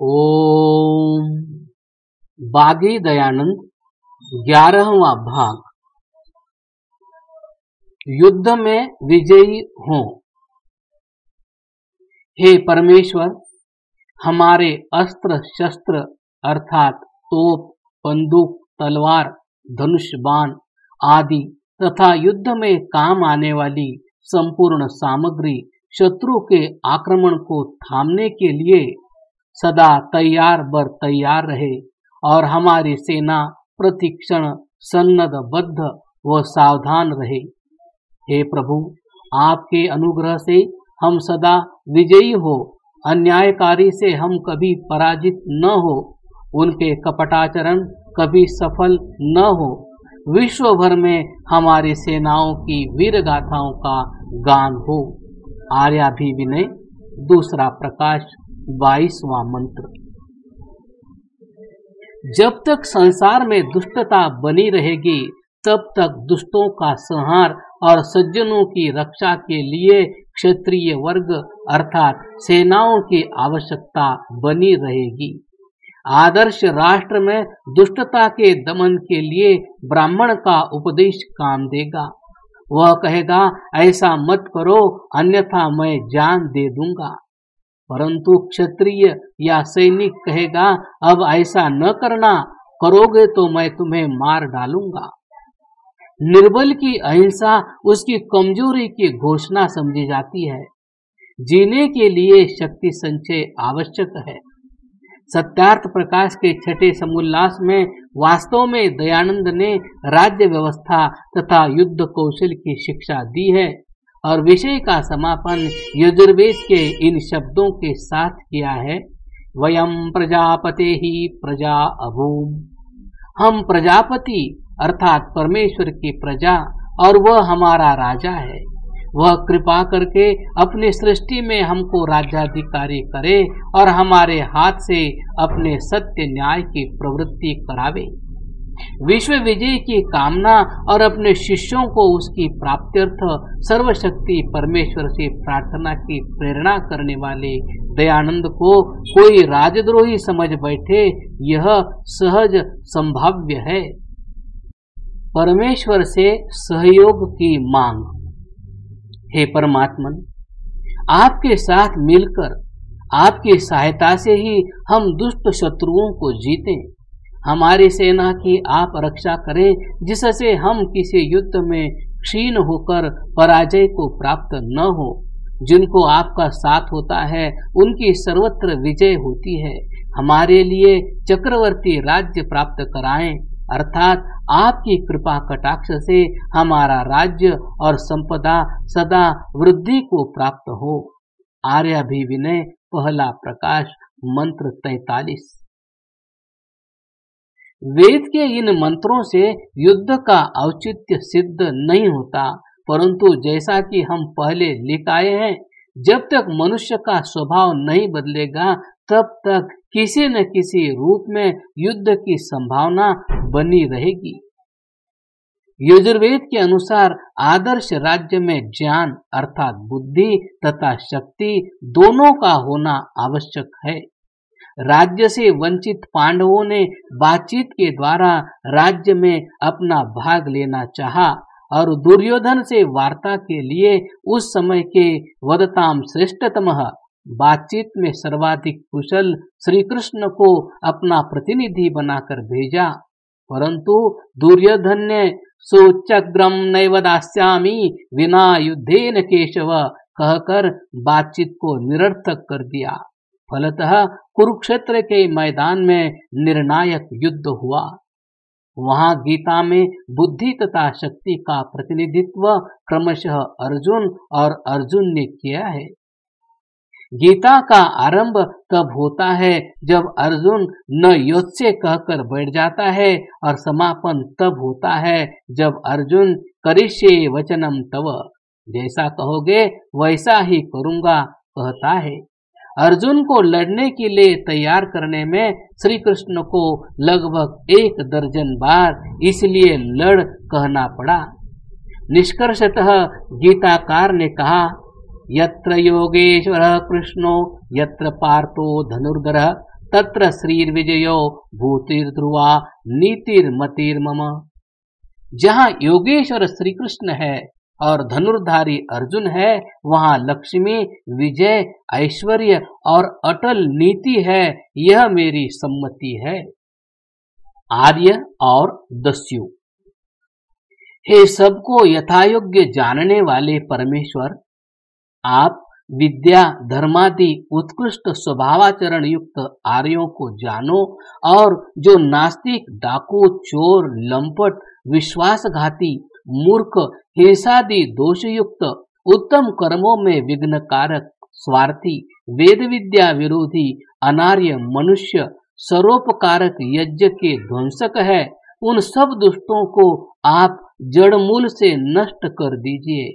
ओम बागी दयानंद 11वां भाग। युद्ध में विजयी हों। हे परमेश्वर, हमारे अस्त्र शस्त्र अर्थात तोप, बंदूक, तलवार, धनुष, बाण आदि तथा युद्ध में काम आने वाली संपूर्ण सामग्री शत्रु के आक्रमण को थामने के लिए सदा तैयार बर तैयार रहे और हमारी सेना प्रतिक्षण सन्नद्धबद्ध व सावधान रहे। हे प्रभु, आपके अनुग्रह से हम सदा विजयी हो, अन्यायकारी से हम कभी पराजित न हो, उनके कपटाचरण कभी सफल न हो। विश्व भर में हमारी सेनाओं की वीर गाथाओं का गान हो। आर्याभिविनय दूसरा प्रकाश 22वां मंत्र। जब तक संसार में दुष्टता बनी रहेगी तब तक दुष्टों का संहार और सज्जनों की रक्षा के लिए क्षत्रिय वर्ग अर्थात सेनाओं की आवश्यकता बनी रहेगी। आदर्श राष्ट्र में दुष्टता के दमन के लिए ब्राह्मण का उपदेश काम देगा। वह कहेगा, ऐसा मत करो अन्यथा मैं जान दे दूंगा। परंतु क्षत्रिय या सैनिक कहेगा, अब ऐसा न करना, करोगे तो मैं तुम्हें मार डालूंगा। निर्बल की अहिंसा उसकी कमजोरी की घोषणा समझी जाती है। जीने के लिए शक्ति संचय आवश्यक है। सत्यार्थ प्रकाश के छठे समोल्लास में वास्तव में दयानंद ने राज्य व्यवस्था तथा युद्ध कौशल की शिक्षा दी है और विषय का समापन यजुर्वेद के इन शब्दों के साथ किया है, वयम प्रजापते ही प्रजा अभूम। हम प्रजापति अर्थात परमेश्वर की प्रजा और वह हमारा राजा है। वह कृपा करके अपनी सृष्टि में हमको राज्याधिकारी करे और हमारे हाथ से अपने सत्य न्याय की प्रवृत्ति करावे। विश्व विजय की कामना और अपने शिष्यों को उसकी प्राप्त्यर्थ सर्वशक्ति परमेश्वर से प्रार्थना की प्रेरणा करने वाले दयानंद को कोई राजद्रोही समझ बैठे, यह सहज संभाव्य है। परमेश्वर से सहयोग की मांग। हे परमात्मन, आपके साथ मिलकर आपकी सहायता से ही हम दुष्ट शत्रुओं को जीतें। हमारी सेना की आप रक्षा करें, जिससे हम किसी युद्ध में क्षीण होकर पराजय को प्राप्त न हो। जिनको आपका साथ होता है उनकी सर्वत्र विजय होती है। हमारे लिए चक्रवर्ती राज्य प्राप्त कराएं, अर्थात आपकी कृपा कटाक्ष से हमारा राज्य और संपदा सदा वृद्धि को प्राप्त हो। आर्याभिविनय पहला प्रकाश मंत्र 43। वेद के इन मंत्रों से युद्ध का औचित्य सिद्ध नहीं होता, परंतु जैसा कि हम पहले लिख आए हैं, जब तक मनुष्य का स्वभाव नहीं बदलेगा तब तक किसी न किसी रूप में युद्ध की संभावना बनी रहेगी। यजुर्वेद के अनुसार आदर्श राज्य में ज्ञान अर्थात बुद्धि तथा शक्ति दोनों का होना आवश्यक है। राज्य से वंचित पांडवों ने बातचीत के द्वारा राज्य में अपना भाग लेना चाहा और दुर्योधन से वार्ता के लिए उस समय के वदताम श्रेष्ठतमः बातचीत में सर्वाधिक कुशल श्री कृष्ण को अपना प्रतिनिधि बनाकर भेजा। परंतु दुर्योधन ने सोचग्रम नैव दास्यामि विना युद्धेन केशव कहकर बातचीत को निरर्थक कर दिया। फलतः कुरुक्षेत्र के मैदान में निर्णायक युद्ध हुआ। वहां गीता में बुद्धि तथा शक्ति का प्रतिनिधित्व क्रमशः अर्जुन और अर्जुन ने किया है। गीता का आरंभ तब होता है जब अर्जुन न योत्से कहकर बैठ जाता है और समापन तब होता है जब अर्जुन करिष्ये वचनम तव, जैसा कहोगे वैसा ही करूंगा कहता है। अर्जुन को लड़ने के लिए तैयार करने में श्री कृष्ण को लगभग 1 दर्जन बार इसलिए लड़ कहना पड़ा। निष्कर्षतः गीताकार ने कहा, यत्र योगेश्वरः कृष्णो यत्र पार्थो धनुर्धरः तत्र श्रीर्विजयो भूतिर्ध्रुवा नीतिर्मतिर्मम। जहाँ योगेश्वर श्री कृष्ण है और धनुर्धारी अर्जुन है, वहाँ लक्ष्मी, विजय, ऐश्वर्य और अटल नीति है। यह मेरी सम्मति है। आर्य और दस्यु। हे सबको यथायोग्य जानने वाले परमेश्वर, आप विद्या धर्मादि उत्कृष्ट स्वभावाचरण युक्त आर्यों को जानो, और जो नास्तिक, डाकू, चोर, लंपट, विश्वासघाती, मूर्ख, हिंसादि दोषयुक्त, उत्तम कर्मों में विघ्नकारक, स्वार्थी, वेद विद्या विरोधी, अनार्य मनुष्य, सरोपकारक, यज्ञ के ध्वंसक है, उन सब दुष्टों को आप जड़मूल से नष्ट कर दीजिए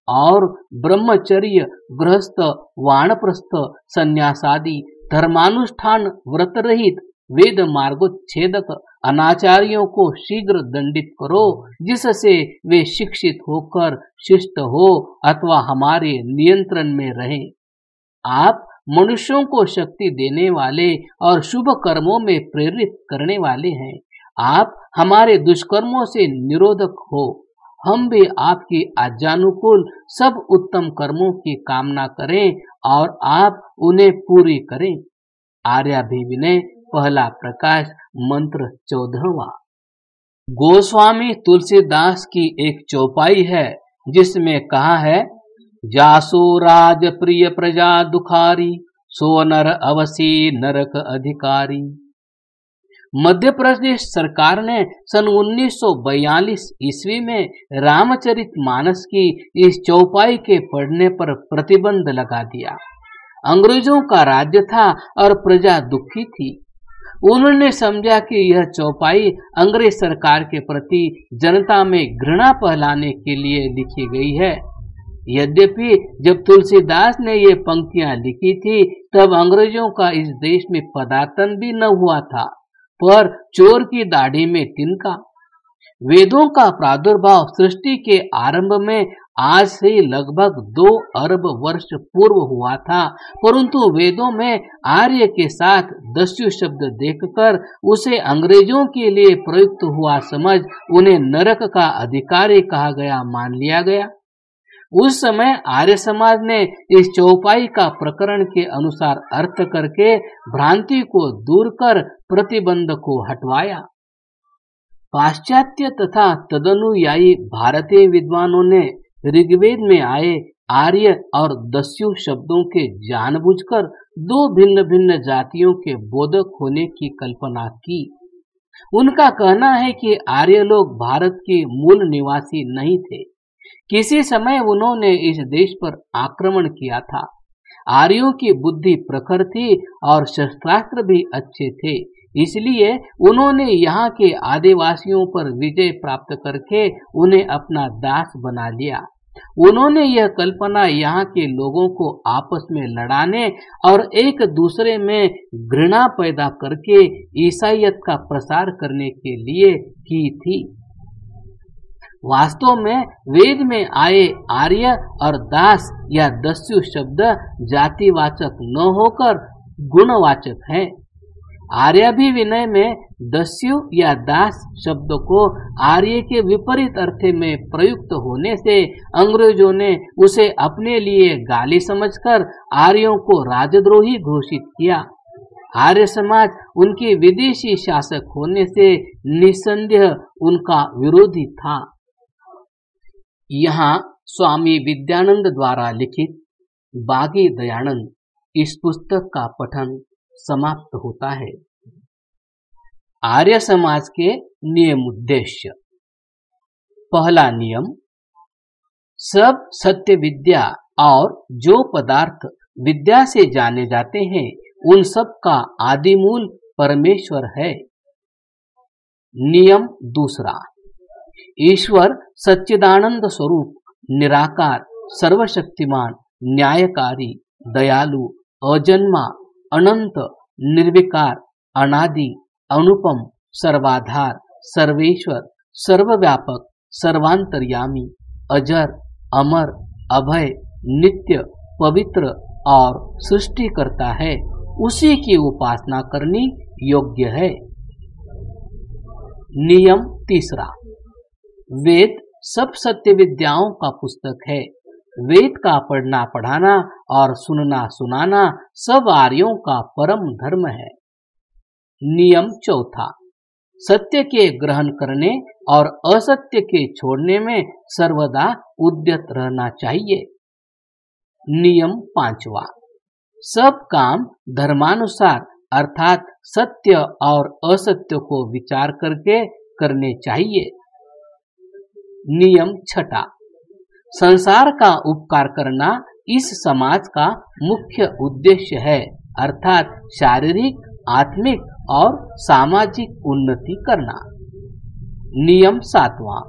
और ब्रह्मचर्य, गृहस्थ, वानप्रस्थ, संन्यासादि, धर्मानुष्ठान, व्रत रहित, वेद मार्गोच्छेदक अनाचारियों को शीघ्र दंडित करो, जिससे वे शिक्षित होकर शिष्ट हो अथवा हमारे नियंत्रण में रहें। आप मनुष्यों को शक्ति देने वाले और शुभ कर्मों में प्रेरित करने वाले हैं। आप हमारे दुष्कर्मों से निरोधक हो। हम भी आपकी आज्ञानुकूल सब उत्तम कर्मों की कामना करें और आप उन्हें पूरी करें। आर्याभिविनय, पहला प्रकाश, मंत्र 14वां। गोस्वामी तुलसीदास की एक चौपाई है जिसमें कहा है, जासो राज प्रिय प्रजा दुखारी, सो नर अवसी नरक अधिकारी। मध्य प्रदेश सरकार ने सन 1942 ईस्वी में रामचरितमानस की इस चौपाई के पढ़ने पर प्रतिबंध लगा दिया। अंग्रेजों का राज्य था और प्रजा दुखी थी। उन्होंने समझा कि यह चौपाई अंग्रेज सरकार के प्रति जनता में घृणा फैलाने के लिए लिखी गई है। यद्यपि जब तुलसीदास ने ये पंक्तियां लिखी थी तब अंग्रेजों का इस देश में पदार्पण भी न हुआ था, पर चोर की दाढ़ी में तिनका। वेदों का प्रादुर्भाव सृष्टि के आरंभ में आज से लगभग 2 अरब वर्ष पूर्व हुआ था, परंतु वेदों में आर्य के साथ दस्यु शब्द देखकर उसे अंग्रेजों के लिए प्रयुक्त हुआ समझ उन्हें नरक का अधिकारी कहा गया मान लिया गया। उस समय आर्य समाज ने इस चौपाई का प्रकरण के अनुसार अर्थ करके भ्रांति को दूर कर प्रतिबंध को हटवाया। पाश्चात्य तथा तदनुयायी भारतीय विद्वानों ने ऋग्वेद में आए आर्य और दस्यु शब्दों के जानबूझकर 2 भिन्न भिन्न जातियों के बोधक होने की कल्पना की। उनका कहना है कि आर्य लोग भारत के मूल निवासी नहीं थे। किसी समय उन्होंने इस देश पर आक्रमण किया था। आर्यों की बुद्धि प्रखर थी और शस्त्रास्त्र भी अच्छे थे, इसलिए उन्होंने यहाँ के आदिवासियों पर विजय प्राप्त करके उन्हें अपना दास बना लिया। उन्होंने यह कल्पना यहाँ के लोगों को आपस में लड़ाने और एक दूसरे में घृणा पैदा करके ईसाईयत का प्रसार करने के लिए की थी। वास्तव में वेद में आए आर्य और दास या दस्यु शब्द जातिवाचक न होकर गुणवाचक है। आर्याभिविनय में दस्यु या दास शब्द को आर्य के विपरीत अर्थ में प्रयुक्त होने से अंग्रेजों ने उसे अपने लिए गाली समझकर आर्यों को राजद्रोही घोषित किया। आर्य समाज उनके विदेशी शासक होने से निसंदेह उनका विरोधी था। यहाँ स्वामी विद्यानंद द्वारा लिखित बागी दयानंद इस पुस्तक का पठन समाप्त होता है। आर्य समाज के नियम उद्देश्य। पहला नियम, सब सत्य विद्या और जो पदार्थ विद्या से जाने जाते हैं उन सब का आदिमूल परमेश्वर है। नियम दूसरा, ईश्वर सच्चिदानंद स्वरूप, निराकार, सर्वशक्तिमान, न्यायकारी, दयालु, अजन्मा, अनंत, निर्विकार, अनादि, अनुपम, सर्वाधार, सर्वेश्वर, सर्वव्यापक, सर्वांतर्यामी, अजर, अमर, अभय, नित्य, पवित्र और सृष्टि करता है। उसी की उपासना करनी योग्य है। नियम तीसरा, वेद सब सत्य विद्याओं का पुस्तक है। वेद का पढ़ना पढ़ाना और सुनना सुनाना सब आर्यों का परम धर्म है। नियम चौथा, सत्य के ग्रहण करने और असत्य के छोड़ने में सर्वदा उद्यत रहना चाहिए। नियम पांचवा, सब काम धर्मानुसार अर्थात सत्य और असत्य को विचार करके करने चाहिए। नियम छठा, संसार का उपकार करना इस समाज का मुख्य उद्देश्य है अर्थात शारीरिक, आत्मिक और सामाजिक उन्नति करना। नियम सातवां,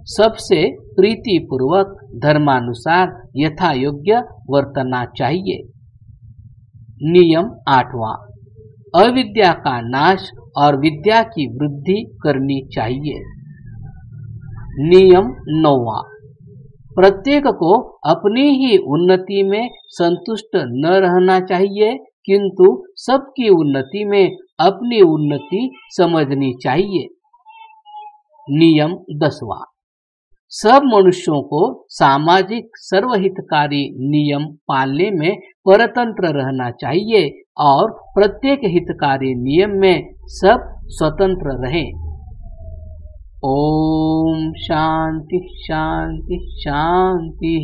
सबसे प्रीति पूर्वक धर्मानुसार यथा योग्य वर्तना चाहिए। नियम आठवां, अविद्या का नाश और विद्या की वृद्धि करनी चाहिए। नियम नौवां, प्रत्येक को अपनी ही उन्नति में संतुष्ट न रहना चाहिए किंतु सबकी उन्नति में अपनी उन्नति समझनी चाहिए। नियम 10वां, सब मनुष्यों को सामाजिक सर्वहितकारी नियम पालने में परतंत्र रहना चाहिए और प्रत्येक हितकारी नियम में सब स्वतंत्र रहें। ओम शांति शांति शांति।